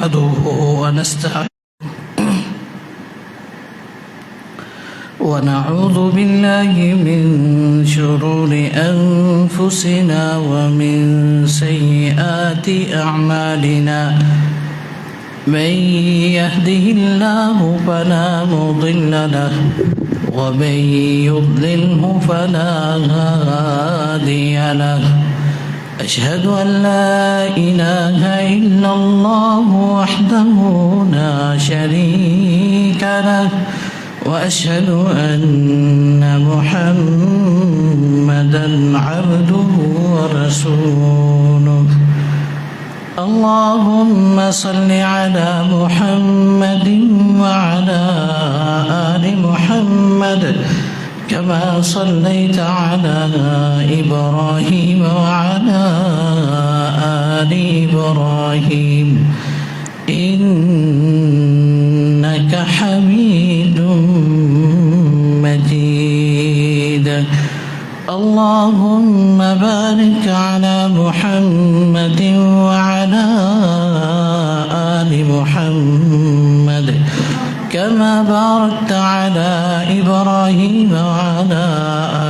نحمده ونستعينه ونعوذ بالله من شرور أنفسنا ومن سيئات أعمالنا من يهده الله فلا مضل له ومن يضلله فلا هادي له أشهد أن لا إله إلا الله وحده لا شريك له وأشهد أن محمدا عبده ورسوله اللهم صل على محمد وعلى آل محمد كما صليت على إبراهيم وعلى آل إبراهيم إنك حميد مجيد اللهم بارك على محمد وعلى آل محمد كما باركت على إبراهيم وعلى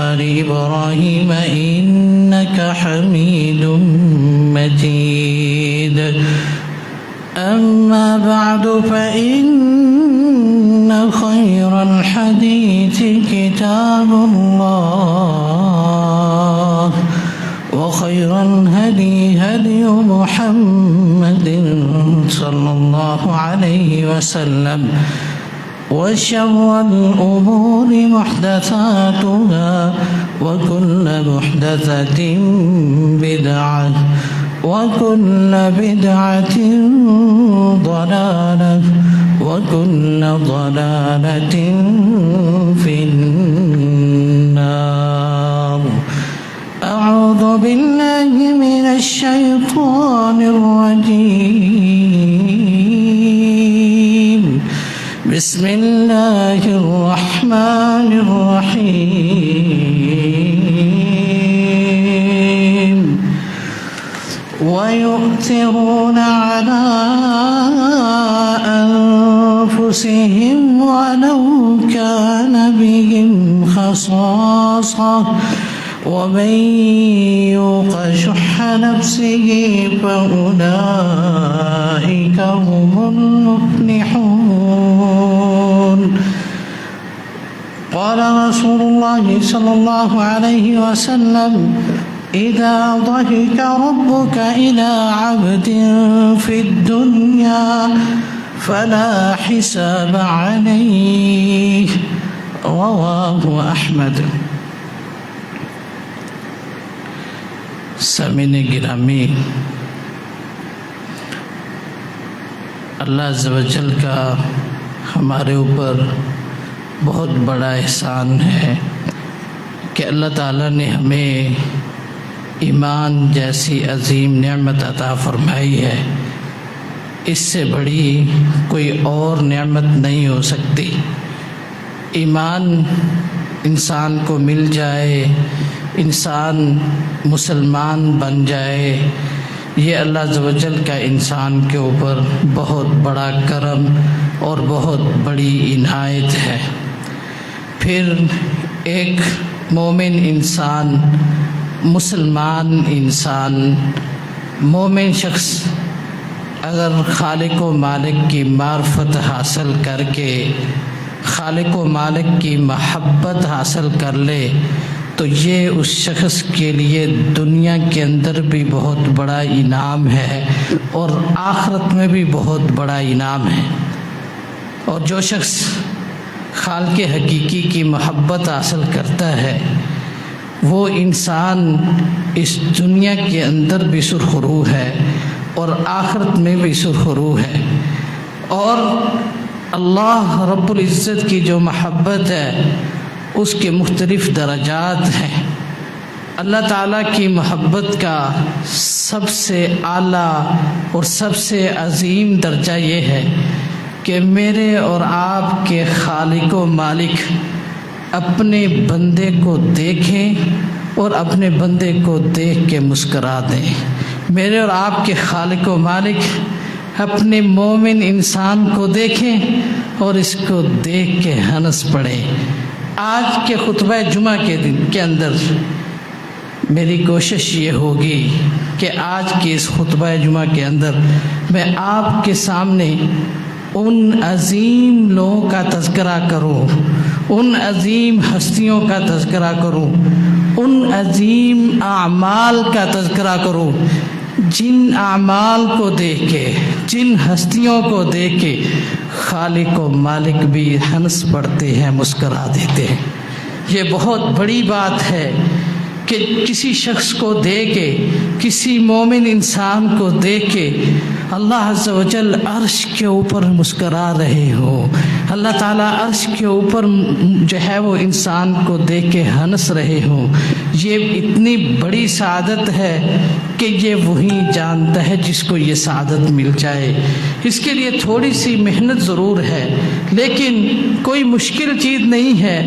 آل إبراهيم إنك حميد مجيد أما بعد فإن خير الحديث كتاب الله وخير الهدي هدي محمد صلى الله عليه وسلم وشر الأمور محدثاتها وكل محدثة بدعة وكل بدعة ضلالة وكل ضلالة في النار أعوذ بالله من الشيطان الرجيم بسم الله الرحمن الرحيم ويؤثرون على أنفسهم ولو كان بهم خصاصة ومن يوق شح نفسه فأولئك هم المفلحون قال رسول الله صلى الله عليه وسلم إذا ضحك ربك إلى عبد في الدنيا فلا حساب عليه رواه أحمد سامعین گرامی، اللہ عز و جل کا ہمارے اوپر بہت بڑا احسان ہے کہ اللہ تعالیٰ نے ہمیں ایمان جیسی عظیم نعمت عطا فرمائی ہے۔ اس سے بڑی کوئی اور نعمت نہیں ہو سکتی۔ ایمان انسان کو مل جائے، انسان مسلمان بن جائے، یہ اللہ عز و جل کا انسان کے اوپر بہت بڑا کرم اور بہت بڑی عنایت ہے۔ پھر ایک مومن انسان، مسلمان انسان، مومن شخص اگر خالق و مالک کی معرفت حاصل کر کے خالق و مالک کی محبت حاصل کر لے تو یہ اس شخص کے لیے دنیا کے اندر بھی بہت بڑا انعام ہے اور آخرت میں بھی بہت بڑا انعام ہے۔ اور جو شخص خالق حقیقی کی محبت حاصل کرتا ہے وہ انسان اس دنیا کے اندر بھی سرخرو ہے اور آخرت میں بھی سرخرو ہے۔ اور اللہ رب العزت کی جو محبت ہے اس کے مختلف درجات ہیں۔ اللہ تعالیٰ کی محبت کا سب سے اعلیٰ اور سب سے عظیم درجہ یہ ہے کہ میرے اور آپ کے خالق و مالک اپنے بندے کو دیکھیں اور اپنے بندے کو دیکھ کے مسکرا دیں۔ میرے اور آپ کے خالق و مالک اپنے مومن انسان کو دیکھیں اور اس کو دیکھ کے ہنس پڑیں۔ آج کے خطبہ جمعہ کے اندر میری کوشش یہ ہوگی کہ آج کے اس خطبہ جمعہ کے اندر میں آپ کے سامنے ان عظیم لوگوں کا تذکرہ کروں، ان عظیم ہستیوں کا تذکرہ کروں، ان عظیم اعمال کا تذکرہ کروں جن اعمال کو دیکھ کے، جن ہستیوں کو دیکھ کے خالق و مالک بھی ہنس پڑتے ہیں، مسکرا دیتے ہیں۔ یہ بہت بڑی بات ہے کہ کسی شخص کو دیکھ کے، کسی مومن انسان کو دیکھ کے اللہ عز و جل عرش کے اوپر مسکرا رہے ہو، اللہ تعالیٰ عرش کے اوپر جو ہے وہ انسان کو دیکھ کے ہنس رہے ہوں، یہ اتنی بڑی سعادت ہے کہ یہ وہی جانتا ہے جس کو یہ سعادت مل جائے۔ اس کے لیے تھوڑی سی محنت ضرور ہے، لیکن کوئی مشکل چیز نہیں ہے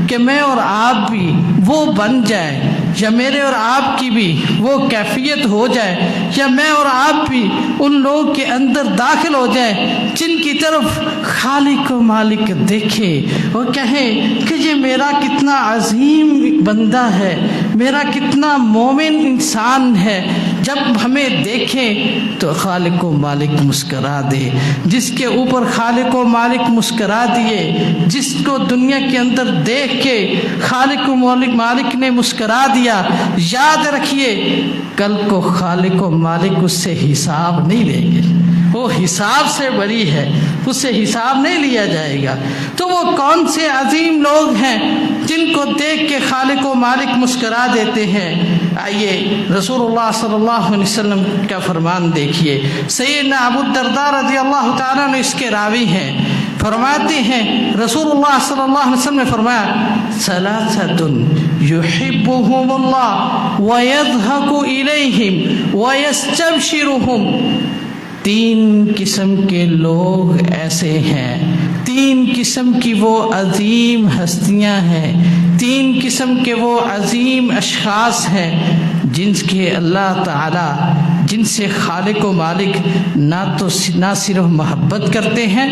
کہ میں اور آپ بھی وہ بن جائیں، یا میرے اور آپ کی بھی وہ کیفیت ہو جائے، یا میں اور آپ بھی ان لوگوں کے اندر داخل ہو جائیں جن کی طرف خالق و مالک دیکھے اور کہیں کہ یہ میرا کتنا عظیم بندہ ہے، میرا کتنا مومن انسان ہے۔ جب ہمیں دیکھیں تو خالق و مالک مسکرا دے۔ جس کے اوپر خالق و مالک مسکرا دیے، جس کو دنیا کے اندر دیکھ کے خالق و مالک نے مسکرا دیا، یاد رکھیے کل کو خالق و مالک اس سے حساب نہیں لیں گے، وہ حساب سے بری ہے، اس سے حساب نہیں لیا جائے گا۔ تو وہ کون سے عظیم لوگ ہیں جن کو دیکھ کے خالق و مالک مسکرا دیتے ہیں؟ آئیے رسول اللہ صلی اللہ علیہ وسلم کا فرمان دیکھیے۔ سیدنا ابو الدرداء رضی اللہ تعالیٰ نے اس کے راوی ہیں، فرماتے ہیں رسول اللہ صلی اللہ علیہ وسلم نے فرمایا ثلاثۃ یحبهم اللہ ویضحک الیہم ویستبشرهم، تین قسم کے لوگ ایسے ہیں، تین قسم کی وہ عظیم ہستیاں ہیں، تین قسم کے وہ عظیم اشخاص ہیں جن کے اللہ تعالی، جن سے خالق و مالک نہ صرف محبت کرتے ہیں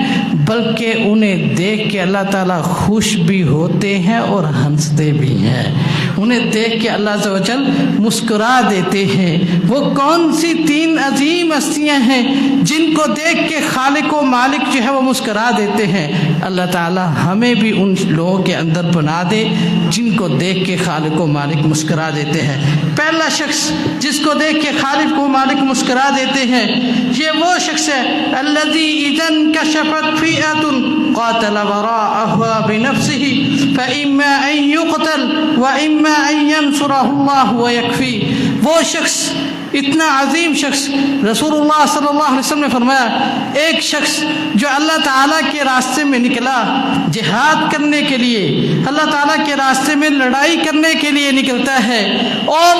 بلکہ انہیں دیکھ کے اللہ تعالیٰ خوش بھی ہوتے ہیں اور ہنستے بھی ہیں، انہیں دیکھ کے اللہ عز و جل مسکرا دیتے ہیں۔ وہ کون سی تین عظیم ہستیاں ہیں جن کو دیکھ کے خالق و مالک جو ہے وہ مسکرا دیتے ہیں؟ اللہ تعالیٰ ہمیں بھی ان لوگوں کے اندر بنا دے جن کو دیکھ کے خالق و مالک مسکرا دیتے ہیں۔ پہلا شخص جس کو دیکھ کے خالق و مالک مسکرا دیتے ہیں یہ وہ شخص ہے الذی اذا انکشفت فئۃ قاتل وراءها بنفسه فإما ان يقتل وإما ان ينصره الله ويكفيه۔ وہ شخص اتنا عظیم شخص، رسول اللہ صلی اللہ علیہ وسلم نے فرمایا ایک شخص جو اللہ تعالیٰ کے راستے میں نکلا جہاد کرنے کے لیے، اللہ تعالیٰ کے راستے میں لڑائی کرنے کے لیے نکلتا ہے اور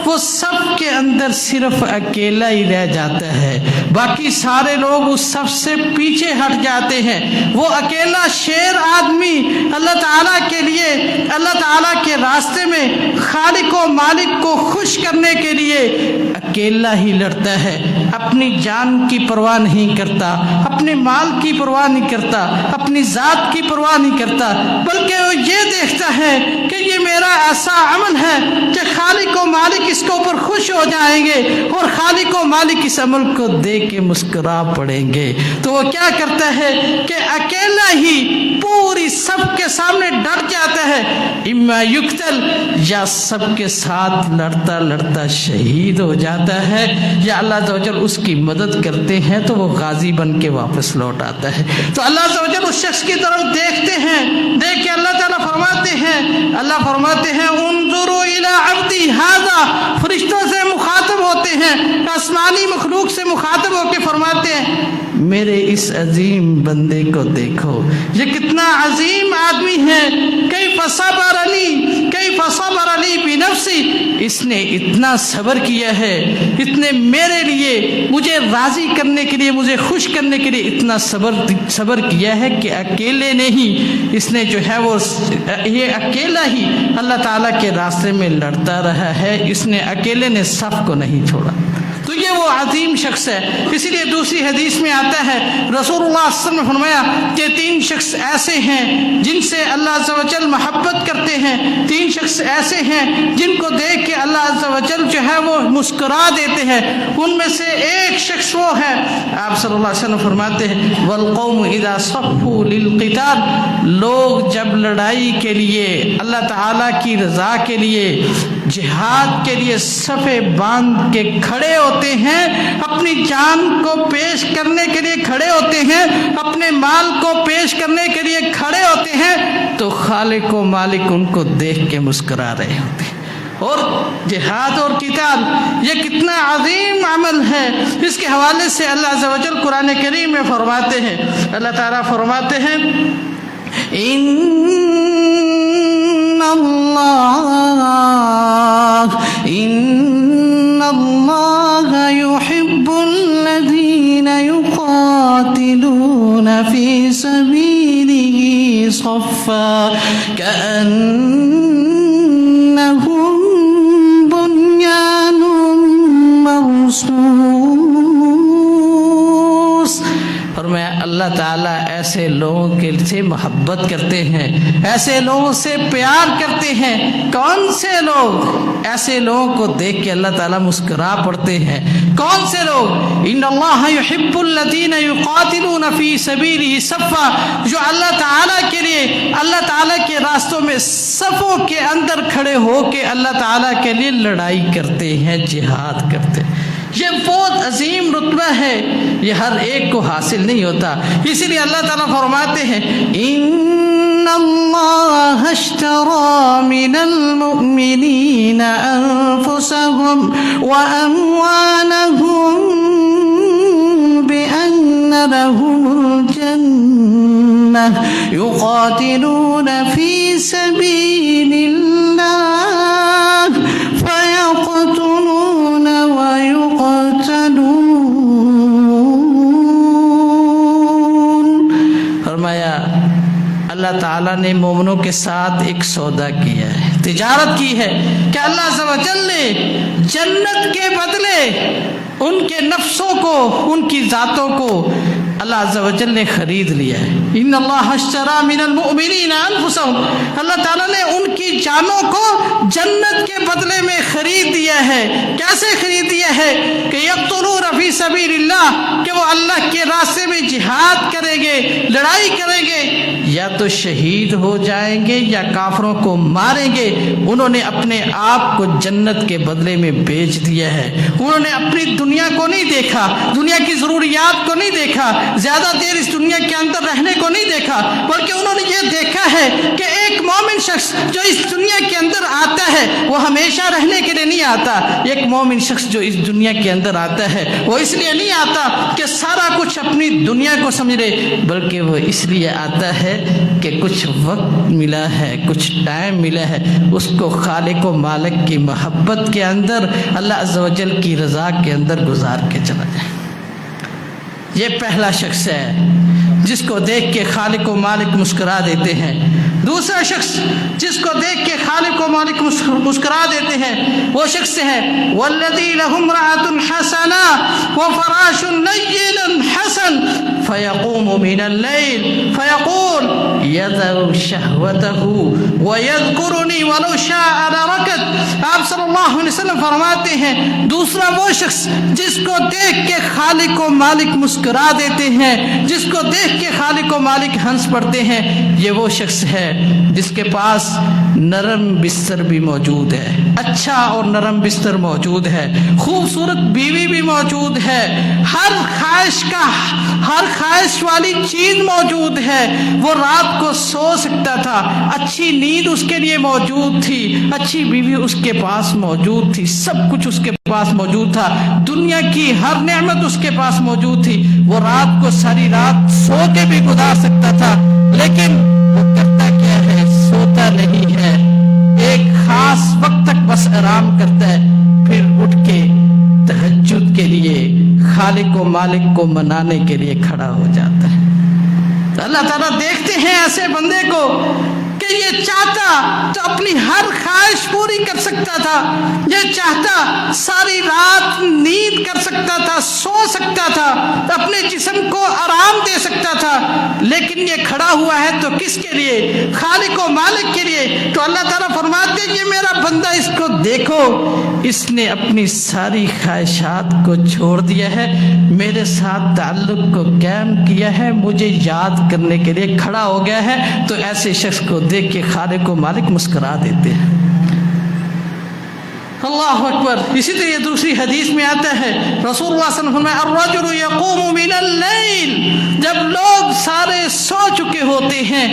وہ سب کے اندر صرف اکیلا ہی رہ جاتا ہے، باقی سارے لوگ اس سب سے پیچھے ہٹ جاتے ہیں، وہ اکیلا شیر آدمی اللہ تعالیٰ کے لیے، اللہ تعالیٰ کے راستے میں خالق و مالک کو خوش کرنے کے لیے اکیلا ہی لڑتا ہے، اپنی جان کی پرواہ نہیں کرتا، اپنے مال کی پرواہ نہیں کرتا، اپنی ذات کی پرواہ نہیں کرتا، بلکہ وہ یہ دیکھتا ہے کہ یہ میرا ایسا عمل ہے کہ خالق و مالک اس کے اوپر خوش ہو جائیں گے اور خالق و مالک اس عمل کو دیکھ کے مسکرا پڑیں گے۔ تو وہ کیا کرتا ہے کہ اکیلا ہی پوری سب کے سامنے ڈٹ جاتا ہے، اما یقتل، یا سب کے ساتھ لڑتا لڑتا شہید ہو جاتا ہے، یا اللہ عز و جل اس کی مدد کرتے ہیں تو وہ غازی بن کے واپس لوٹ آتا ہے۔ تو اللہ عز و جل اس شخص کی طرف دیکھتے ہیں، دیکھ کے اللہ تعالیٰ فرماتے ہیں انظروا الی عبدی ھذا، فرشتوں سے مخاطب ہوتے ہیں، آسمانی مخلوق سے مخاطب ہو کے فرماتے ہیں میرے اس عظیم بندے کو دیکھو، یہ کتنا عظیم آدمی ہے، کیف صبر علی بنفسی، اس نے اتنا صبر کیا ہے، اتنے میرے لیے مجھے راضی کرنے کے لیے، مجھے خوش کرنے کے لیے اتنا صبر کیا ہے کہ اکیلے نہیں، اس نے جو ہے وہ یہ اکیلا ہی اللہ تعالیٰ کے راستے میں لڑتا رہا ہے، اس نے اکیلے نے صف کو نہیں چھوڑا۔ تو یہ وہ عظیم شخص ہے۔ اسی لیے دوسری حدیث میں آتا ہے رسول اللہ صلی اللہ علیہ وسلم نے فرمایا کہ 3 شخص ایسے ہیں جن سے اللہ عز و جل محبت کرتے ہیں، 3 شخص ایسے ہیں جن کو دیکھ کے اللہ عز و جل جو ہے وہ مسکرا دیتے ہیں، ان میں سے ایک شخص وہ ہے، آپ صلی اللہ علیہ وسلم فرماتے ہیں والقوم اذا صفوا للقتال، لوگ جب لڑائی کے لیے اللہ تعالیٰ کی رضا کے لیے جہاد کے لیے صفیں باندھ کے کھڑے ہوتے ہیں، اپنی جان کو پیش کرنے کے لیے کھڑے ہوتے ہیں، اپنے مال کو پیش کرنے کے لیے کھڑے ہوتے ہیں، تو خالق و مالک ان کو دیکھ کے مسکرا رہے ہوتے ہیں۔ اور جہاد اور قتال یہ کتنا عظیم عمل ہے، اس کے حوالے سے اللہ عز و جل قرآن کریم میں فرماتے ہیں، اللہ تعالیٰ فرماتے ہیں ان اللہ یحب الذین یقاتلون فی سبیلہ صفا کأنہم بنیان مرصوص۔ فرمایا اللہ تعالیٰ ایسے لوگوں کے سے محبت کرتے ہیں، ایسے لوگوں سے پیار کرتے ہیں۔ کون سے لوگ؟ ایسے لوگوں کو دیکھ کے اللہ تعالیٰ مسکرا پڑتے ہیں۔ کون سے لوگ؟ ان اللہ یحب الذین یقاتلون فی سبیلہ صفا، جو اللہ تعالیٰ کے لیے اللہ تعالیٰ کے راستوں میں صفوں کے اندر کھڑے ہو کے اللہ تعالیٰ کے لیے لڑائی کرتے ہیں، جہاد کرتے ہیں۔ یہ بہت عظیم رتبہ ہے، یہ ہر ایک کو حاصل نہیں ہوتا۔ اسی لیے اللہ تعالیٰ فرماتے ہیں ان اللہ اشتری من المؤمنین انفسهم واموالهم بان لهم الجنہ یقاتلون فی سبیل اللہ فیقتلون فرمایا اللہ تعالیٰ نے مومنوں کے ساتھ ایک سودا کیا ہے، تجارت کی ہے کہ اللہ عز و جل نے جنت کے بدلے ان کے نفسوں کو، ان کی ذاتوں کو اللہ عز و جل نے خرید لیا ہے۔ ان اللہ اشتری من المؤمنین انفسهم، اللہ تعالیٰ نے ان کی جانوں کو جنت کے بدلے میں خرید دیا ہے۔ کیسے خرید دیا ہے؟ کہ یقتلون فی سبیل اللہ، کہ وہ اللہ کے راستے میں جہاد کریں گے، لڑائی کریں گے، یا تو شہید ہو جائیں گے یا کافروں کو ماریں گے۔ انہوں نے اپنے آپ کو جنت کے بدلے میں بیچ دیا ہے۔ انہوں نے اپنی دنیا کو نہیں دیکھا، دنیا کی ضروریات کو نہیں دیکھا، زیادہ دیر اس دنیا کے اندر رہنے کو نہیں دیکھا، بلکہ انہوں نے یہ دیکھا ہے کہ ایک مومن شخص جو اس دنیا کے اندر آتا ہے وہ ہمیشہ رہنے کے لیے نہیں آتا۔ ایک مومن شخص جو اس دنیا کے اندر آتا ہے وہ اس لیے نہیں آتا کہ سارا کچھ اپنی دنیا کو سمجھے، بلکہ وہ اس لیے آتا ہے کہ کچھ وقت ملا ہے، کچھ ٹائم ملا ہے، اس کو خالق و مالک کی محبت کے اندر، اللہ عز و جل کی رضا کے اندر گزار کے چلا جائے۔ یہ پہلا شخص ہے جس کو دیکھ کے خالق و مالک مسکرا دیتے ہیں۔ دوسرا شخص جس کو دیکھ کے خالق و مالک مسکرا دیتے ہیں وہ شخص ہے والذی لہ امرأۃ حسنہ وفراش لین حسن فیقوم من اللیل فیقول یذر شہوتہ ویذکرنی ولو شاء لرکض۔ آپ صلی اللہ علیہ وسلم فرماتے ہیں دوسرا وہ شخص جس کو دیکھ کے خالق و مالک مسکرا دیتے ہیں، جس کو دیکھ کے خالق و مالک ہنس پڑتے ہیں، یہ وہ شخص ہے جس کے پاس نرم بستر بھی موجود ہے، اچھا اور نرم بستر موجود ہے، خوبصورت بیوی بھی موجود ہے، ہر خواہش والی چیز موجود ہے، وہ رات کو سو سکتا تھا، اچھی نیند اس کے لیے موجود تھی، اچھی بیوی اس کے پاس موجود تھی، سب کچھ اس کے پاس موجود تھا، دنیا کی ہر نعمت اس کے پاس موجود تھی، وہ رات کو ساری رات سو کے بھی گزار سکتا تھا، لیکن وہ کرتا کیا ہے؟ سوتا نہیں ہے، ایک خاص وقت تک بس آرام کرتا ہے، پھر اٹھ کے تہجد کے لیے خالق و مالک کو منانے کے لیے کھڑا ہو جاتا ہے۔ اللہ تعالیٰ دیکھتے ہیں ایسے بندے کو کہ کہ یہ چاہتا تو اپنی ہر خواہش پوری کر سکتا تھا، یہ چاہتا ساری رات نیند کر سکتا تھا، سو سکتا تھا، اپنے جسم کو آرام دے سکتا تھا، لیکن یہ کھڑا ہوا ہے تو کس کے لیے؟ خالق و مالک کے لیے۔ تو اللہ تعالیٰ فرماتے ہیں یہ میرا بندہ، اس کو دیکھو، اس نے اپنی ساری خواہشات کو چھوڑ دیا ہے، میرے ساتھ تعلق کو قائم کیا ہے، مجھے یاد کرنے کے لیے کھڑا ہو گیا ہے۔ تو ایسے شخص کو دیکھ کے خالق و مالک مسکرا دیتے ہیں۔ اللہ اکبر۔ اسی طرح دوسری حدیث میں آتا ہے، رسول اللہ صلی اللہ علیہ وسلم فرمایا الرجل یقوم من اللیل، جب لوگ سارے سو چکے ہوتے ہیں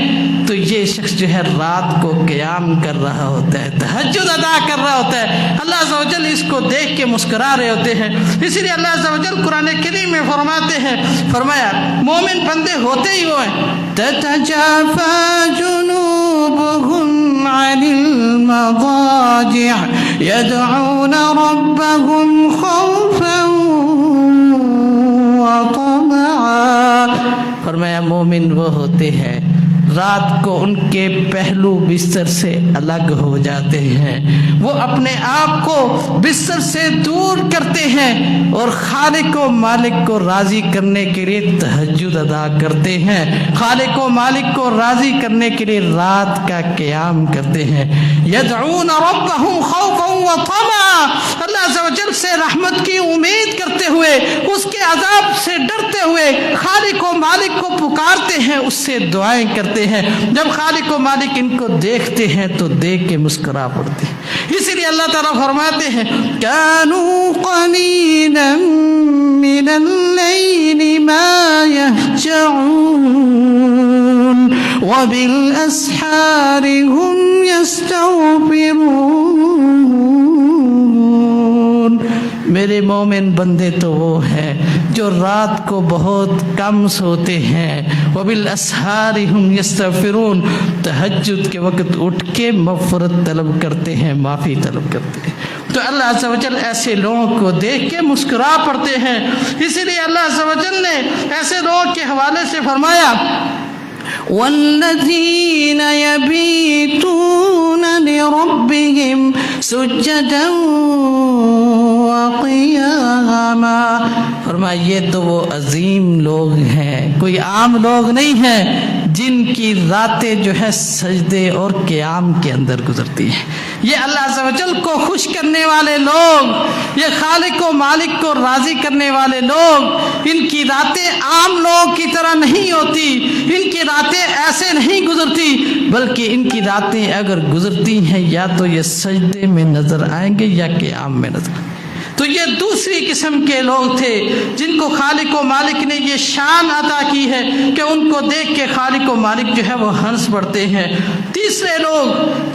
تو یہ شخص جو ہے رات کو قیام کر رہا ہوتا ہے، تہجد ادا کر رہا ہوتا ہے، اللہ عز و جل اس کو دیکھ کے مسکرا رہے ہوتے ہیں۔ اسی لیے اللہ عز و جل قرآن کریم میں فرماتے ہیں، فرمایا مومن بندے ہوتے ہی وہ ہیں، تتجافى جنوبهم عن المضاجع يدعون ربهم خوفا وطمعا۔ فرمایا مومن وہ ہوتے ہیں رات کو ان کے پہلو بستر سے الگ ہو جاتے ہیں، وہ اپنے آپ کو بستر سے دور کرتے ہیں اور خالق و مالک کو راضی کرنے کے لیے تہجد ادا کرتے ہیں، خالق و مالک کو راضی کرنے کے لیے رات کا قیام کرتے ہیں۔ یدعون ربهم خوفا وطمعا، اللہ عز و جل سے رحمت کی امید کرتے ہوئے، اس کے عذاب سے ڈرتے ہوئے خالق و مالک کو پکارتے ہیں، اس سے دعائیں کرتے ہیں۔ جب خالق و مالک ان کو دیکھتے ہیں تو دیکھ کے مسکرا پڑتے ہیں۔ اسی لیے اللہ تعالیٰ فرماتے ہیں كانوا قليلا من الليل ما يهجعون وبالأسحار هم يستغفرون۔ میرے مومن بندے تو وہ ہیں جو رات کو بہت کم سوتے ہیں، وبالاسحار هم یستغفرون، تہجد کے وقت اٹھ کے مغفرت طلب کرتے ہیں، معافی طلب کرتے ہیں۔ تو اللہ عز و جل ایسے لوگوں کو دیکھ کے مسکرا پڑتے ہیں۔ اسی لیے اللہ عز و جل نے ایسے لوگوں کے حوالے سے فرمایا والذین یبیتون لربهم سجدا وقیاما، فرمایا یہ تو وہ عظیم لوگ ہیں، کوئی عام لوگ نہیں ہیں، جن کی راتیں جو ہے سجدے اور قیام کے اندر گزرتی ہیں۔ یہ اللہ عز و جل کو خوش کرنے والے لوگ، یہ خالق و مالک کو راضی کرنے والے لوگ، ان کی راتیں عام لوگ کی طرح نہیں ہوتی، ان کی راتیں ایسے نہیں گزرتی، بلکہ ان کی راتیں اگر گزرتی ہیں یا تو یہ سجدے میں نظر آئیں گے یا قیام میں نظر آئیں گے۔ تو یہ دوسری قسم کے لوگ تھے جن کو خالق و مالک نے یہ شان عطا کی ہے کہ ان کو دیکھ کے خالق و مالک جو ہے وہ ہنس پڑتے ہیں۔ تیسرے لوگ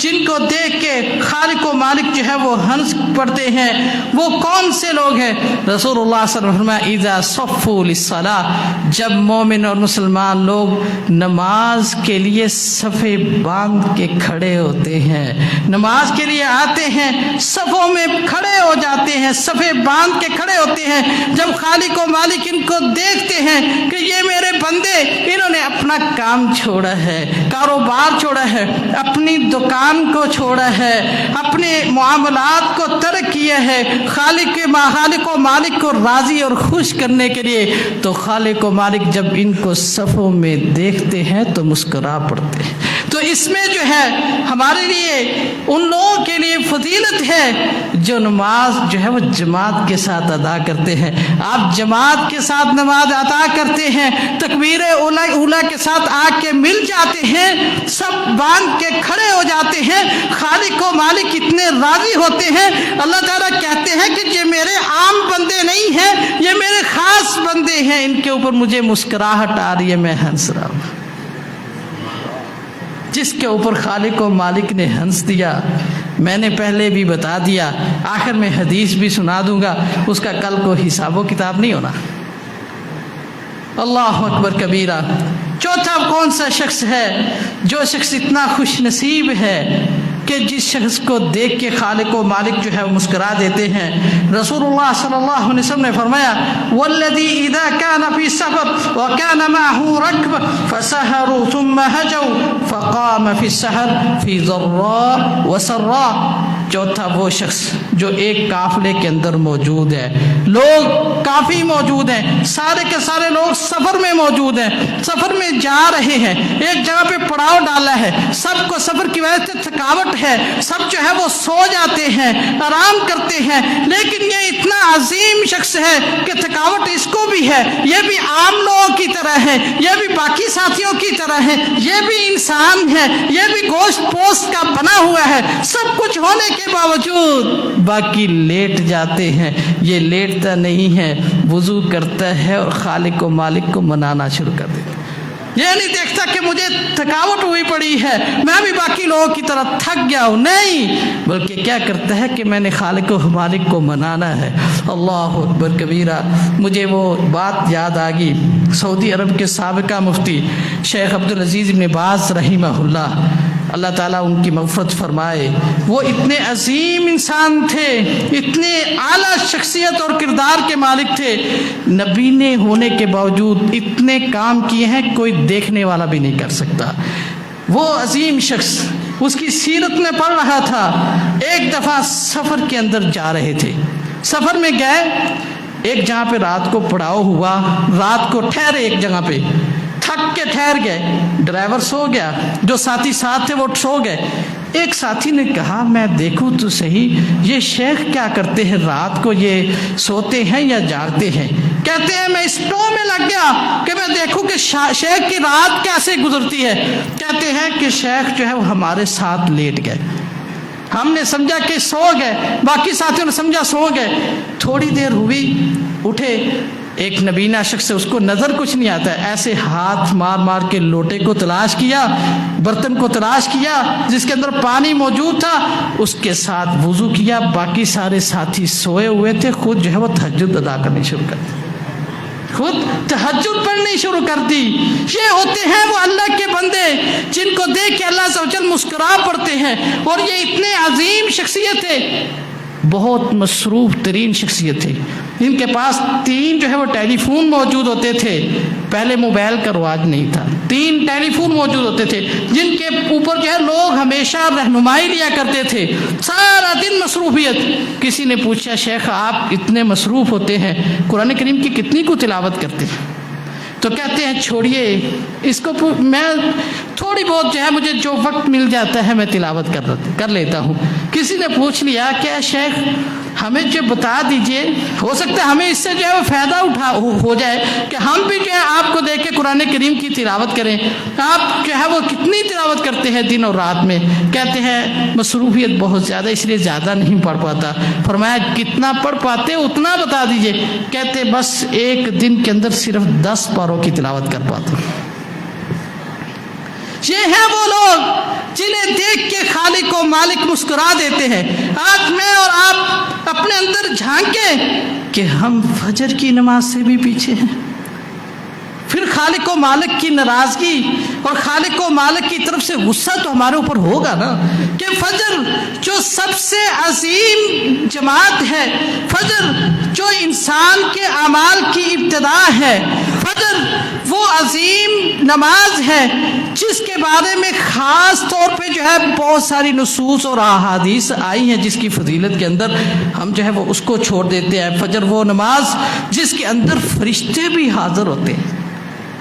جن کو دیکھ کے خالق و مالک جو ہے وہ ہنس پڑتے ہیں، وہ کون سے لوگ ہیں؟ رسول اللہ صلی اللہ علیہ وسلم فرمایا اذا صفوا للصلاۃ، جب مومن اور مسلمان لوگ نماز کے لیے صفیں باندھ کے کھڑے ہوتے ہیں، نماز کے لیے آتے ہیں، صفوں میں کھڑے ہو جاتے ہیں، صفیں باندھ کے کھڑے ہوتے ہیں، جب خالق و مالک ان کو دیکھتے ہیں کہ یہ میرے بندے، انہوں نے اپنا کام چھوڑا ہے، کاروبار چھوڑا ہے، اپنی دکان کو چھوڑا ہے، اپنے معاملات کو ترک کیا ہے خالق و مالک کو راضی اور خوش کرنے کے لیے، تو خالق و مالک جب ان کو صفوں میں دیکھتے ہیں تو مسکرا پڑتے ہیں۔ تو اس میں جو ہے ہمارے لیے ان لوگوں کے لیے فضیلت ہے جو نماز جو ہے وہ جماعت کے ساتھ ادا کرتے ہیں۔ آپ جماعت کے ساتھ نماز ادا کرتے ہیں، تکبیر اولا کے ساتھ آ کے مل جاتے ہیں، سب باندھ کے کھڑے ہو جاتے ہیں، خالق و مالک اتنے راضی ہوتے ہیں، اللہ تعالیٰ کہتے ہیں کہ یہ میرے عام بندے نہیں ہیں، یہ میرے خاص بندے ہیں، ان کے اوپر مجھے مسکراہٹ آ رہی ہے، میں ہنس رہا ہوں۔ جس کے اوپر خالق و مالک نے ہنس دیا، میں نے پہلے بھی بتا دیا، آخر میں حدیث بھی سنا دوں گا، اس کا کل کو حساب و کتاب نہیں ہونا۔ اللہ اکبر کبیرہ۔ چوتھا کون سا شخص ہے؟ جو شخص اتنا خوش نصیب ہے کہ جس شخص کو دیکھ کے خالق و مالک جو ہے وہ مسکرا دیتے ہیں۔ رسول اللہ صلی اللہ علیہ وسلم نے فرمایا والذی اذا كان في سفر وكان معه ركب فسهروا ثم هجوا فقام في السحر في ضراء وسراء۔ چوتھا وہ شخص جو ایک قافلے کے اندر موجود ہے، لوگ کافی موجود ہیں، سارے کے سارے لوگ سفر میں موجود ہیں، سفر میں جا رہے ہیں، ایک جگہ پہ پڑاؤ ڈالا ہے، سب کو سفر کی وجہ سے تھکاوٹ ہے، سب جو ہے وہ سو جاتے ہیں، آرام کرتے ہیں، لیکن یہ اتنا عظیم شخص ہے کہ تھکاوٹ اس کو بھی ہے، یہ بھی عام لوگوں کی طرح ہے، یہ بھی باقی ساتھیوں کی طرح ہے، یہ بھی انسان ہے، یہ بھی گوشت پوست کا بنا ہوا ہے، سب کچھ ہونے کے باوجود باقی لیٹ جاتے ہیں۔ یہ لیٹتا نہیں ہے، وضو کرتا ہے اور خالق و مالک کو منانا شروع کر دیتا ہے۔ یہ نہیں دیکھتا کہ مجھے تھکاوٹ ہوئی پڑی ہے، میں بھی باقی لوگوں کی طرح تھک گیا ہوں، نہیں، بلکہ کیا کرتا ہے کہ میں نے خالق و مالک کو منانا ہے۔ اللہ اکبر کبیرہ۔ مجھے وہ بات یاد آ گئی، سعودی عرب کے سابقہ مفتی شیخ عبدالعزیز بن باز رحمہ اللہ، اللہ تعالیٰ ان کی مغفرت فرمائے، وہ اتنے عظیم انسان تھے، اتنے اعلیٰ شخصیت اور کردار کے مالک تھے، نبی نے ہونے کے باوجود اتنے کام کیے ہیں کوئی دیکھنے والا بھی نہیں کر سکتا۔ وہ عظیم شخص، اس کی سیرت میں پڑھ رہا تھا، ایک دفعہ سفر کے اندر جا رہے تھے، سفر میں گئے، ایک جگہ پہ رات کو پڑاؤ ہوا، رات کو ٹھہرے ایک جگہ پہ، تھک کے ٹھہر گئے، ڈرائیور سو گیا، جو ساتھی ساتھ تھے وہ سو گئے۔ ایک ساتھی نے کہا میں دیکھوں تو صحیح یہ شیخ کیا کرتے ہیں، رات کو یہ سوتے ہیں یا جاگتے ہیں؟ کہتے ہیں میں اس ٹو میں لگ گیا کہ میں دیکھوں کہ شیخ کی رات کیسے گزرتی ہے۔ کہتے ہیں کہ شیخ جو ہے وہ ہمارے ساتھ لیٹ گئے، ہم نے سمجھا کہ سو گئے، باقی ساتھیوں نے سمجھا سو گئے، تھوڑی دیر ہوئی، اٹھے، ایک نبینا شخص ہے، اس کو نظر کچھ نہیں آتا ہے، ایسے ہاتھ مار مار کے لوٹے کو تلاش کیا، برتن کو تلاش کیا جس کے اندر پانی موجود تھا، اس کے ساتھ وضو کیا، باقی سارے ساتھی سوئے ہوئے تھے، خود جو ہے وہ تہجد ادا کرنی شروع کر دی، خود تہجد پڑھنی شروع کر دی۔ یہ ہوتے ہیں وہ اللہ کے بندے جن کو دیکھ کے اللہ عز و جل مسکرا پڑتے ہیں، اور یہ اتنے عظیم شخصیت ہے، بہت مصروف ترین شخصیت تھی، جن کے پاس 3 جو ہے وہ ٹیلی فون موجود ہوتے تھے، پہلے موبائل کا رواج نہیں تھا، 3 ٹیلی فون موجود ہوتے تھے، جن کے اوپر جو ہے لوگ ہمیشہ رہنمائی لیا کرتے تھے، سارا دن مصروفیت۔ کسی نے پوچھا شیخ آپ اتنے مصروف ہوتے ہیں، قرآن کریم کی کتنی کو تلاوت کرتے ہیں؟ تو کہتے ہیں چھوڑیے اس کو، میں تھوڑی بہت جو ہے مجھے جو وقت مل جاتا ہے میں تلاوت کر لیتا ہوں۔ کسی نے پوچھ لیا کہ شیخ ہمیں جو بتا دیجئے، ہو سکتا ہے ہمیں اس سے جو ہے وہ فائدہ ہو جائے کہ ہم بھی جو ہے آپ کو دیکھ کے قرآن کریم کی تلاوت کریں، آپ جو ہے وہ کتنی تلاوت کرتے ہیں دن اور رات میں؟ کہتے ہیں مصروفیت بہت زیادہ، اس لیے زیادہ نہیں پڑھ پاتا۔ فرمایا کتنا پڑھ پاتے اتنا بتا دیجئے۔ کہتے بس ایک دن کے اندر صرف 10 پاروں کی تلاوت کر پاتا۔ یہ ہیں وہ لوگ جنہیں دیکھ کے خالق و مالک مسکرا دیتے ہیں۔ آج میں اور آپ اپنے اندر جھانکیں کہ ہم فجر کی نماز سے بھی پیچھے ہیں، پھر خالق و مالک کی ناراضگی اور خالق و مالک کی طرف سے غصہ تو ہمارے اوپر ہوگا نا، کہ فجر جو سب سے عظیم جماعت ہے، فجر جو انسان کے اعمال کی ابتدا ہے، فجر وہ عظیم نماز ہے جس کے بارے میں خاص طور پہ جو ہے بہت ساری نصوص اور احادیث آئی ہیں، جس کی فضیلت کے اندر ہم جو ہے وہ اس کو چھوڑ دیتے ہیں۔ فجر وہ نماز جس کے اندر فرشتے بھی حاضر ہوتے ہیں۔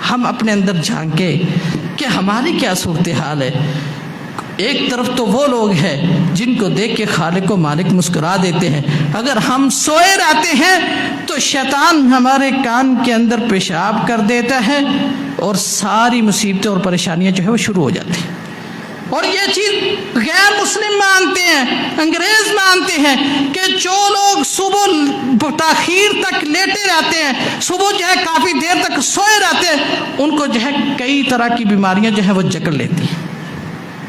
ہم اپنے اندر جھانکیں کہ ہماری کیا صورتحال ہے۔ ایک طرف تو وہ لوگ ہیں جن کو دیکھ کے خالق و مالک مسکرا دیتے ہیں، اگر ہم سوئے رہتے ہیں تو شیطان ہمارے کان کے اندر پیشاب کر دیتا ہے اور ساری مصیبتیں اور پریشانیاں جو ہے وہ شروع ہو جاتی ہیں۔ اور یہ چیز غیر مسلم مانتے ہیں، انگریز مانتے ہیں کہ جو لوگ صبح تاخیر تک لیٹے رہتے ہیں، صبح جو ہے کافی دیر تک سوئے رہتے ہیں، ان کو جو ہے کئی طرح کی بیماریاں جو ہے وہ جکڑ لیتی ہیں۔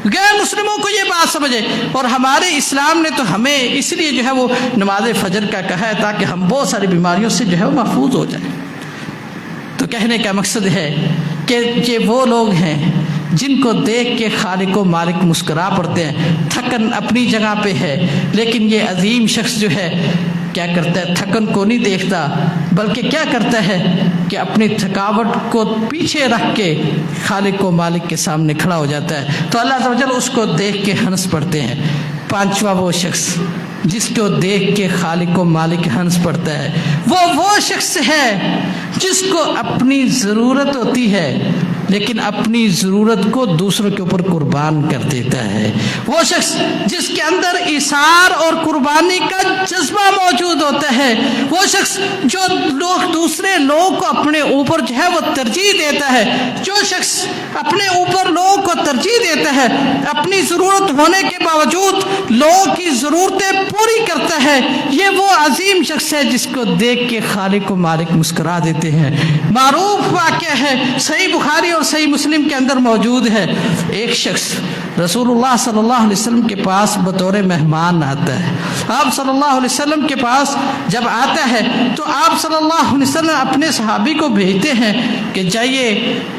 غیر مسلموں کو یہ بات سمجھے، اور ہمارے اسلام نے تو ہمیں اس لیے جو ہے وہ نماز فجر کا کہا ہے تاکہ ہم بہت ساری بیماریوں سے جو ہے وہ محفوظ ہو جائیں۔ تو کہنے کا مقصد ہے کہ یہ وہ لوگ ہیں جن کو دیکھ کے خالق و مالک مسکرا پڑتے ہیں۔ تھکن اپنی جگہ پہ ہے، لیکن یہ عظیم شخص جو ہے کیا کرتا ہے، تھکن کو نہیں دیکھتا، بلکہ کیا کرتا ہے کہ اپنی تھکاوٹ کو پیچھے رکھ کے خالق و مالک کے سامنے کھڑا ہو جاتا ہے، تو اللہ عز و جل اس کو دیکھ کے ہنس پڑتے ہیں۔ پانچواں وہ شخص جس کو دیکھ کے خالق و مالک ہنس پڑتا ہے، وہ شخص ہے جس کو اپنی ضرورت ہوتی ہے لیکن اپنی ضرورت کو دوسروں کے اوپر قربان کر دیتا ہے۔ وہ شخص جس کے اندر ایثار اور قربانی کا جذبہ موجود ہوتا ہے، وہ شخص جو دوسرے لوگوں کو اپنے اوپر جو ہے وہ ترجیح دیتا ہے، جو شخص اپنے اوپر لوگوں کو ترجیح دیتا ہے، اپنی ضرورت ہونے کے باوجود لوگوں کی ضرورتیں پوری کرتا ہے، یہ وہ عظیم شخص ہے جس کو دیکھ کے خالق و مالک مسکرا دیتے ہیں۔ معروف واقعہ ہے، صحیح بخاری اور صحیح مسلم کے اندر موجود ہے، ایک شخص رسول اللہ صلی اللہ علیہ وسلم کے پاس بطور مہمان آتا ہے۔ آپ صلی اللہ علیہ وسلم کے پاس جب آتا ہے تو آپ صلی اللہ علیہ وسلم اپنے صحابی کو بھیجتے ہیں کہ جائیے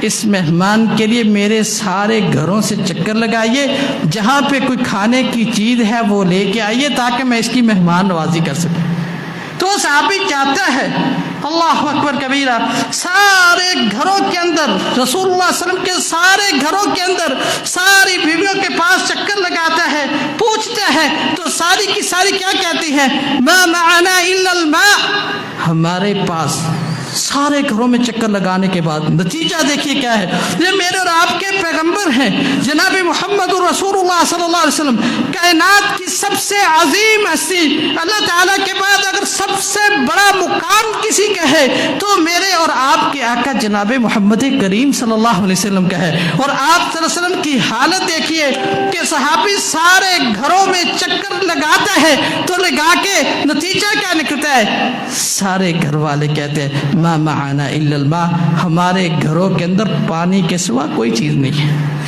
اس مہمان کے لیے میرے سارے گھروں سے چکر لگائیے، جہاں پہ کوئی کھانے کی چیز ہے وہ لے کے آئیے تاکہ میں اس کی مہمان نوازی کر سکوں۔ تو صحابی چاہتا ہے، اللہ اکبر کبیرہ، سارے گھروں کے اندر رسول اللہ صلی اللہ علیہ وسلم کے سارے گھروں کے اندر ساری بیویوں کے پاس چکر لگاتا ہے، پوچھتا ہے، تو ساری کی ساری کیا کہتی ہے؟ ما معنا الا الماء، ہمارے پاس سارے گھروں میں چکر لگانے کے بعد نتیجہ دیکھیے کیا ہے۔ یہ میرے اور آپ کے پیغمبر ہیں جناب محمد رسول اللہ صلی اللہ علیہ وسلم، کائنات کی سب سے عظیم ہستی، اللہ تعالیٰ کے بعد اگر سب سے بڑا مقام کسی کا ہے تو میرے اور آپ کے آقا جناب محمد کریم صلی اللہ علیہ وسلم کا ہے۔ اور آپ صلی اللہ علیہ وسلم کی حالت دیکھیے کہ صحابی سارے گھروں میں چکر لگاتا ہے، تو لگا کے نتیجہ کیا نکلتا ہے؟ سارے گھر والے کہتے ہیں ما معنا الا الماء، ہمارے گھروں کے اندر پانی کے سوا کوئی چیز نہیں ہے۔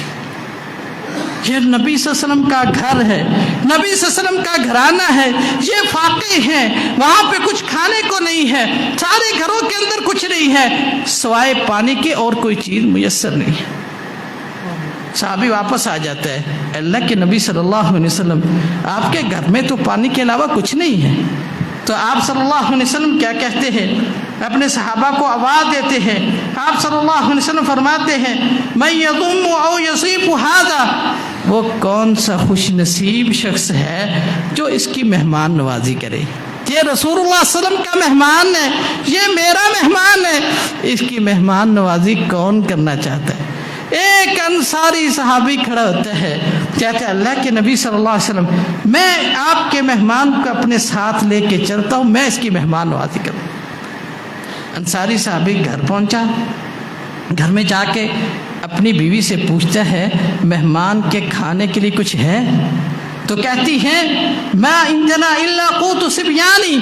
یہ نبی صلی اللہ علیہ وسلم کا گھر ہے، نبی صلی اللہ علیہ وسلم کا گھرانہ ہے، یہ فاقے ہیں، وہاں پہ کچھ کھانے کو نہیں ہے، سارے گھروں کے اندر کچھ نہیں ہے سوائے پانی کے، اور کوئی چیز میسر نہیں ہے۔ صحابی واپس آ جاتا ہے، اللہ کے نبی صلی اللہ علیہ وسلم، آپ کے گھر میں تو پانی کے علاوہ کچھ نہیں ہے۔ تو آپ صلی اللہ علیہ وسلم کیا کہتے ہیں؟ اپنے صحابہ کو آواز دیتے ہیں، آپ صلی اللہ علیہ وسلم فرماتے ہیں من یضم او یصیب ھذا، وہ کون سا خوش نصیب شخص ہے جو اس کی مہمان نوازی کرے۔ یہ رسول اللہ صلی اللہ علیہ وسلم کا مہمان ہے، یہ میرا مہمان ہے، اس کی مہمان نوازی کون کرنا چاہتا ہے؟ ایک انصاری صحابی کھڑا ہوتا ہے، کہتا ہے اللہ کے نبی صلی اللہ علیہ وسلم، میں آپ کے مہمان کو اپنے ساتھ لے کے چلتا ہوں، میں اس کی مہمان نوازی کروں۔ انصاری صحابی گھر پہنچا، گھر میں جا کے اپنی بیوی سے پوچھتا ہے مہمان کے کھانے کے لیے کچھ ہے؟ تو کہتی ہیں ما عندنا الا قوت صبیانی،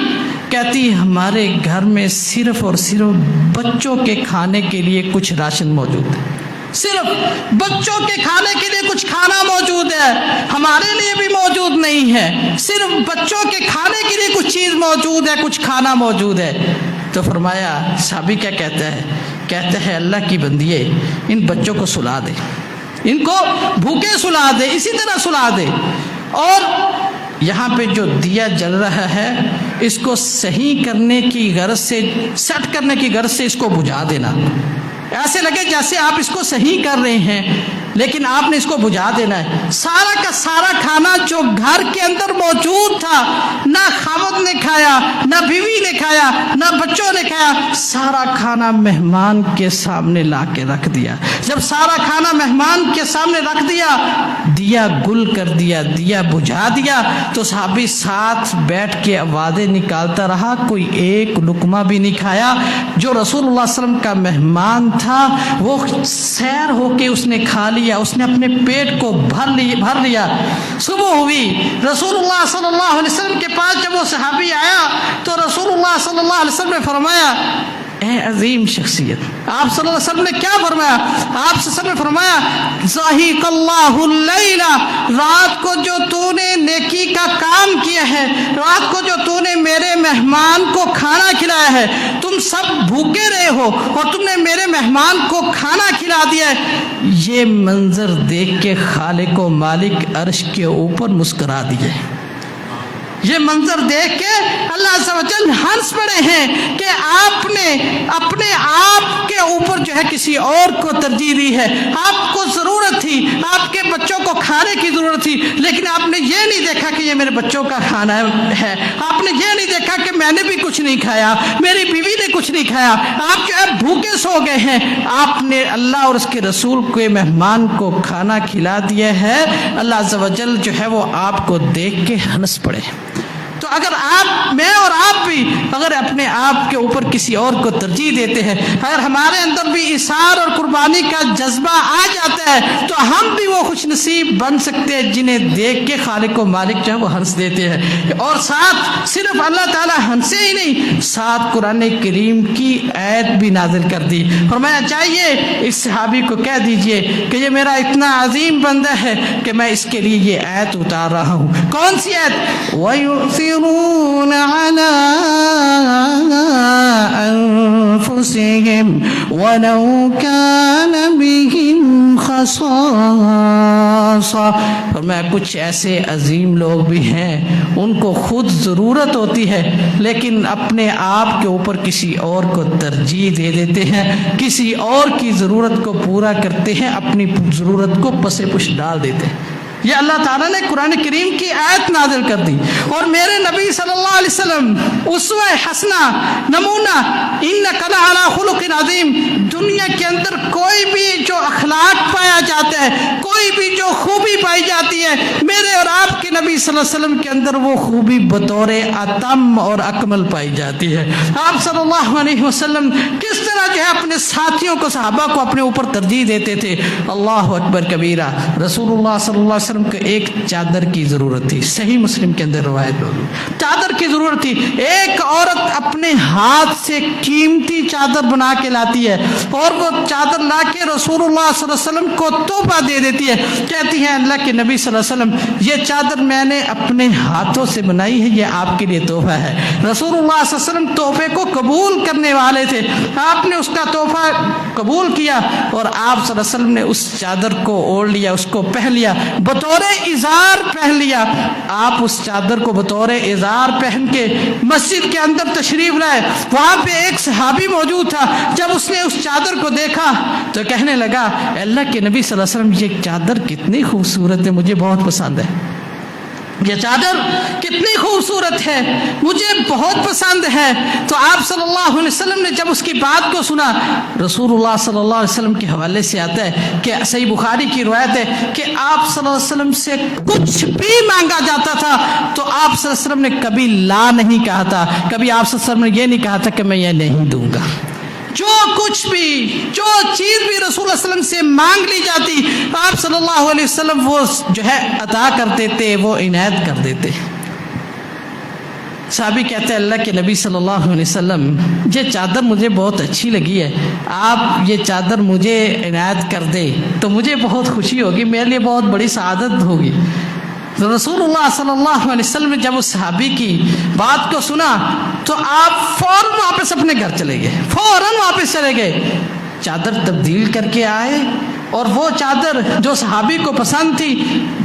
کہتی ہمارے گھر میں صرف اور صرف بچوں کے کھانے کے لیے کچھ راشن موجود ہے، صرف بچوں کے کھانے کے لیے کچھ کھانا موجود ہے، ہمارے لیے بھی موجود نہیں ہے، صرف بچوں کے کھانے کے لیے کچھ چیز موجود ہے، کچھ کھانا موجود ہے۔ تو فرمایا، صحابی کیا کہتا ہے؟ کہتا ہے اللہ کی بندیے، ان بچوں کو سلا دے، ان کو بھوکے سلا دے، اسی طرح سلا دے، اور یہاں پہ جو دیا جل رہا ہے اس کو صحیح کرنے کی غرض سے، سیٹ کرنے کی غرض سے اس کو بجھا دینا، ایسے لگے جیسے آپ اس کو صحیح کر رہے ہیں لیکن آپ نے اس کو بجھا دینا ہے۔ سارا کا سارا کھانا جو گھر کے اندر موجود تھا، نہ خاوند نے کھایا، نہ بیوی نے کھایا، نہ بچوں نے کھایا، سارا کھانا مہمان کے سامنے لا کے رکھ دیا۔ جب سارا کھانا مہمان کے سامنے رکھ دیا، دیا گل کر دیا، دیا بجھا دیا، تو صحابی ساتھ بیٹھ کے آوازیں نکالتا رہا، کوئی ایک لقمہ بھی نہیں کھایا۔ جو رسول اللہ صلی اللہ علیہ وسلم کا مہمان تھا وہ سیر ہو کے اس نے کھا لیا، اس نے اپنے پیٹ کو بھر لیا۔ صبح ہوئی، رسول اللہ صلی اللہ علیہ وسلم کے پاس جب وہ صحابی آیا تو رسول اللہ صلی اللہ علیہ وسلم نے فرمایا اے عظیم شخصیت، آپ صلی اللہ علیہ وسلم نے کیا فرمایا؟ آپ صلی اللہ علیہ وسلم نے فرمایا ضحک اللہ اللیل، رات کو جو تو نے نیکی کا کام کیا ہے، رات کو جو تو نے میرے مہمان کو کھانا کھلایا ہے، تم سب بھوکے رہے ہو اور تم نے میرے مہمان کو کھانا کھلا دیا ہے، یہ منظر دیکھ کے خالق و مالک عرش کے اوپر مسکرا دیے۔ یہ منظر دیکھ کے اللہ عز و جل ہنس پڑے ہیں کہ آپ نے اپنے آپ کے اوپر جو ہے کسی اور کو ترجیح دی ہے۔ آپ کو ضرورت تھی، آپ کے بچوں کو کھانے کی ضرورت تھی، لیکن آپ نے یہ نہیں دیکھا کہ یہ میرے بچوں کا کھانا ہے، آپ نے یہ نہیں دیکھا کہ میں نے بھی کچھ نہیں کھایا، میری بیوی نے کچھ نہیں کھایا، آپ جو ہے بھوکے سو گئے ہیں، آپ نے اللہ اور اس کے رسول کے مہمان کو کھانا کھلا دیا ہے۔ اللہ عز و جل جو ہے وہ آپ کو دیکھ کے ہنس پڑے۔ تو اگر آپ، میں اور آپ بھی اگر اپنے آپ کے اوپر کسی اور کو ترجیح دیتے ہیں، اگر ہمارے اندر بھی اثار اور قربانی کا جذبہ آ جاتا ہے، تو ہم بھی وہ خوش نصیب بن سکتے ہیں جنہیں دیکھ کے خالق و مالک جو ہے وہ ہنس دیتے ہیں۔ اور ساتھ صرف اللہ تعالیٰ ہنسے ہی نہیں، ساتھ قرآن کریم کی آیت بھی نازل کر دی۔ فرمایا چاہیے اس صحابی کو کہہ دیجئے کہ یہ میرا اتنا عظیم بندہ ہے کہ میں اس کے لیے یہ آیت اتار رہا ہوں۔ کون سی آیت؟ وَيُؤْثِرُونَ عَلَىٰ أَنفُسِهِمْ وَلَوْ كَانَ بِهِمْ خَصَاصَةٌ۔ اور میں کچھ ایسے عظیم لوگ بھی ہیں ان کو خود ضرورت ہوتی ہے لیکن اپنے آپ کے اوپر کسی اور کو ترجیح دے دیتے ہیں، کسی اور کی ضرورت کو پورا کرتے ہیں، اپنی ضرورت کو پس پش ڈال دیتے ہیں۔ یہ اللہ تعالیٰ نے قرآن کریم کی آیت نازل کر دی، اور میرے نبی صلی اللہ علیہ وسلم اسوہ حسنہ، نمونہ، انک لعلی خلق عظیم، دنیا کے اندر کوئی بھی جو اخلاق پایا جاتا ہے، کوئی بھی جو خوبی پائی جاتی ہے، میرے اور آپ کے نبی صلی اللہ علیہ وسلم کے اندر وہ خوبی بطور اتم اور اکمل پائی جاتی ہے۔ آپ صلی اللہ علیہ وسلم کس طرح جو ہے اپنے ساتھیوں کو، صحابہ کو اپنے اوپر ترجیح دیتے تھے۔ اللہ اکبر کبیرہ، رسول اللہ صلی اللہ علیہ وسلم کو ایک چادر کی ضرورت تھی، صحیح مسلم کے اندر روایت ہوگی، چادر کی ضرورت تھی۔ ایک عورت اپنے ہاتھ سے قیمتی چادر بنا کے لاتی ہے اور وہ چادر لا کے رسول اللہ صلی اللہ علیہ وسلم کو تحفہ دے دیتی ہے، کہتی ہے اللہ کے نبی صلی اللہ علیہ وسلم یہ چادر میں نے اپنے ہاتھوں سے بنائی ہے، یہ آپ کے لیے تحفہ ہے۔ رسول اللہ صلی اللہ علیہ وسلم تحفے کو قبول کرنے والے تھے، آپ نے اس کا تحفہ قبول کیا اور آپ صلی اللہ علیہ وسلم نے اس چادر کو اوڑھ لیا، اس کو پہن لیا، بطور ازار پہن لیا۔ آپ اس چادر کو بطور ازار پہن کے مسجد کے اندر تشریف لائے، وہاں پہ ایک صحابی موجود تھا، جب اس نے اس چادر کو دیکھا تو کہنے لگا اللہ کے نبی صلی اللہ علیہ وسلم یہ چادر کتنی خوبصورت ہے، مجھے بہت پسند ہے، یہ چادر کتنی خوبصورت ہے، مجھے بہت پسند ہے۔ تو آپ صلی اللہ علیہ وسلم نے جب اس کی بات کو سنا، رسول اللہ صلی اللہ علیہ وسلم کے حوالے سے آتا ہے کہ صحیح بخاری کی روایت ہے کہ آپ صلی اللہ علیہ وسلم سے کچھ بھی مانگا جاتا تھا تو آپ صلی اللہ علیہ وسلم نے کبھی لا نہیں کہا تھا، کبھی آپ صلی اللہ علیہ وسلم نے یہ نہیں کہا تھا کہ میں یہ نہیں دوں گا۔ جو کچھ بھی، جو چیز بھی رسول اللہ صلی اللہ علیہ وسلم سے مانگ لی جاتی، آپ صلی اللہ علیہ وسلم وہ جو ہے عطا کر دیتے، وہ عنایت کر دیتے۔ صحابی کہتے ہیں اللہ کے نبی صلی اللہ علیہ وسلم یہ چادر مجھے بہت اچھی لگی ہے، آپ یہ چادر مجھے عنایت کر دے تو مجھے بہت خوشی ہوگی، میرے لیے بہت بڑی سعادت ہوگی۔ تو رسول اللہ صلی اللہ علیہ وسلم نے جب اس صحابی کی بات کو سنا تو آپ فوراً واپس اپنے گھر چلے گئے، فوراً واپس چلے گئے، چادر تبدیل کر کے آئے اور وہ چادر جو صحابی کو پسند تھی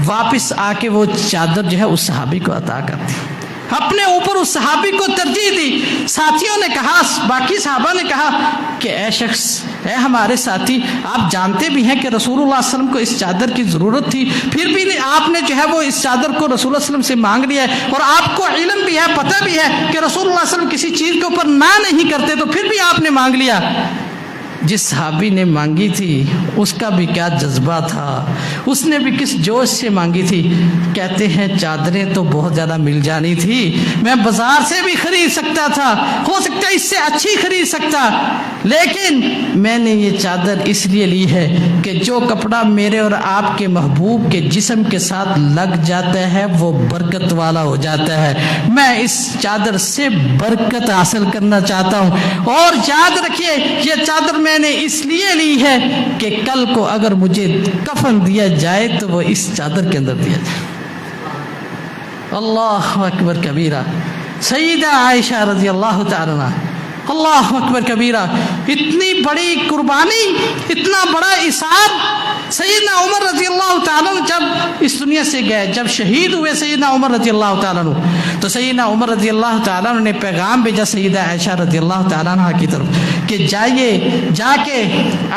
واپس آ کے وہ چادر جو ہے اس صحابی کو عطا کر دی، اپنے اوپر اس صحابی کو ترجیح دی۔ ساتھیوں نے کہا، باقی صحابہ نے کہا کہ اے شخص، اے ہمارے ساتھی، آپ جانتے بھی ہیں کہ رسول اللہ صلی اللہ علیہ وسلم کو اس چادر کی ضرورت تھی، پھر بھی آپ نے جو ہے وہ اس چادر کو رسول اللہ صلی اللہ علیہ وسلم سے مانگ لیا ہے، اور آپ کو علم بھی ہے، پتہ بھی ہے کہ رسول اللہ صلی اللہ علیہ وسلم کسی چیز کے اوپر نہ نہیں کرتے، تو پھر بھی آپ نے مانگ لیا۔ جس صحابی نے مانگی تھی اس کا بھی کیا جذبہ تھا، اس نے بھی کس جوش سے مانگی تھی۔ کہتے ہیں چادریں تو بہت زیادہ مل جانی تھی، میں بازار سے بھی خرید سکتا تھا، ہو سکتا ہے اس سے اچھی خرید سکتا، لیکن میں نے یہ چادر اس لیے لی ہے کہ جو کپڑا میرے اور آپ کے محبوب کے جسم کے ساتھ لگ جاتا ہے وہ برکت والا ہو جاتا ہے۔ میں اس چادر سے برکت حاصل کرنا چاہتا ہوں، اور یاد رکھیے یہ چادر میں نے اس لیے لی ہے کہ کل کو اگر مجھے کفن دیا جائے تو وہ اس چادر کے اندر دیا جائے۔ اللہ اکبر کبیرہ۔ سیدہ عائشہ رضی اللہ تعالیٰ عنہ، اللہ اکبر کبیرہ، اتنی بڑی قربانی، اتنا بڑا اثار۔ سیدنا عمر رضی اللہ تعالیٰ عنہ جب اس دنیا سے گئے، جب شہید ہوئے سیدنا عمر رضی اللہ تعالیٰ عنہ، تو سیدنا عمر رضی اللہ تعالیٰ عنہ نے پیغام بھیجا سیدہ عائشہ رضی اللہ تعالیٰ عنہ کی طرف کہ جائیے، جا کے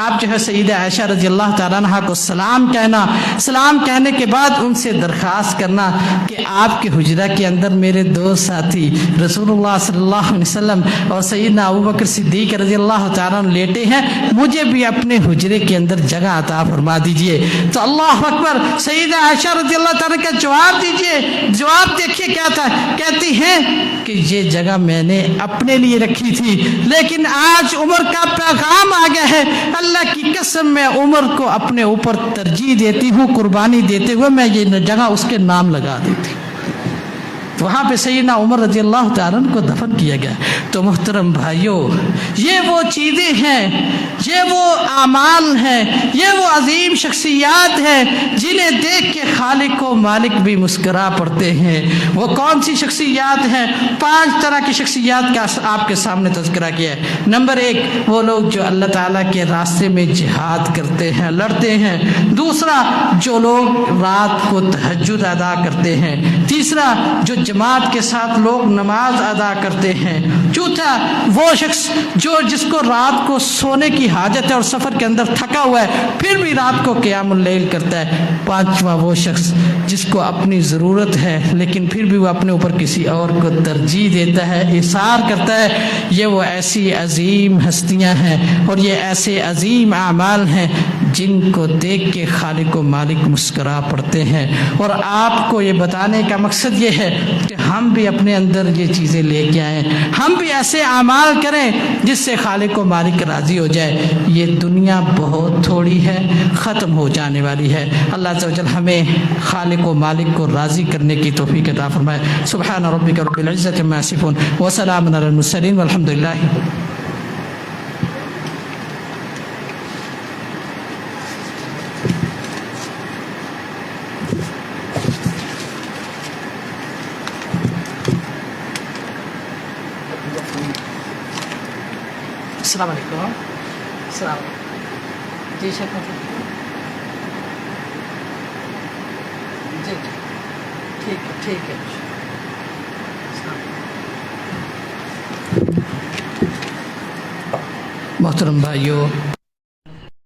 آپ جو ہے سیدہ عائشہ رضی اللہ تعالیٰ عنہ کو سلام کہنا، سلام کہنے کے بعد ان سے درخواست کرنا کہ آپ کے حجرہ کے اندر میرے دو ساتھی رسول اللہ صلی اللہ علیہ وسلم اور سیدنا ابوبکر صدیق رضی اللہ تعالیٰ عنہ لیٹے ہیں، مجھے بھی اپنے حجرے کے اندر جگہ عطا فرما دیجئے۔ تو اللہ اکبر، سیدہ عائشہ رضی اللہ تعالیٰ کا جواب دیجئے، جواب دیکھیے کیا تھا۔ کہتی ہیں کہ یہ جگہ میں نے اپنے لیے رکھی تھی، لیکن آج عمر کا پیغام آ گیا ہے، اللہ کی قسم میں عمر کو اپنے اوپر ترجیح دیتی ہوں، قربانی دیتے ہوئے میں یہ جگہ اس کے نام لگا دیتی۔ وہاں پہ سیدنا عمر رضی اللہ تعالیٰ عنہ کو دفن کیا گیا۔ تو محترم بھائیوں، یہ وہ چیزیں ہیں، یہ وہ اعمال ہیں، یہ وہ عظیم شخصیات ہیں جنہیں دیکھ کے خالق و مالک بھی مسکرا پڑتے ہیں۔ وہ کون سی شخصیات ہیں؟ 5 طرح کی شخصیات کا آپ کے سامنے تذکرہ کیا ہے۔ نمبر 1، وہ لوگ جو اللہ تعالیٰ کے راستے میں جہاد کرتے ہیں، لڑتے ہیں۔ دوسرا، جو لوگ رات کو تہجد ادا کرتے ہیں۔ تیسرا، جو جماعت کے ساتھ لوگ نماز ادا کرتے ہیں۔ چوتھا، وہ شخص جس کو رات کو سونے کی حاجت ہے اور سفر کے اندر تھکا ہوا ہے پھر بھی رات کو قیام اللیل کرتا ہے۔ 5واں، وہ شخص جس کو اپنی ضرورت ہے لیکن پھر بھی وہ اپنے اوپر کسی اور کو ترجیح دیتا ہے، اثار کرتا ہے۔ یہ وہ ایسی عظیم ہستیاں ہیں اور یہ ایسے عظیم اعمال ہیں جن کو دیکھ کے خالق و مالک مسکرا پڑتے ہیں۔ اور آپ کو یہ بتانے کا مقصد یہ ہے کہ ہم بھی اپنے اندر یہ چیزیں لے کے آئیں، ہم بھی ایسے اعمال کریں جس سے خالق و مالک راضی ہو جائے۔ یہ دنیا بہت تھوڑی ہے، ختم ہو جانے والی ہے۔ اللہ عز و جل ہمیں خالق و مالک کو راضی کرنے کی توفیق عطا فرمائے۔ سبحان ربک رب العزۃ عما یصفون وسلام علی المرسلین والحمد للہ۔ السلام علیکم۔ السلام علیکم۔ جی شیخ جی ٹھیک ہے، ٹھیک ہے۔ محترم بھائیوں،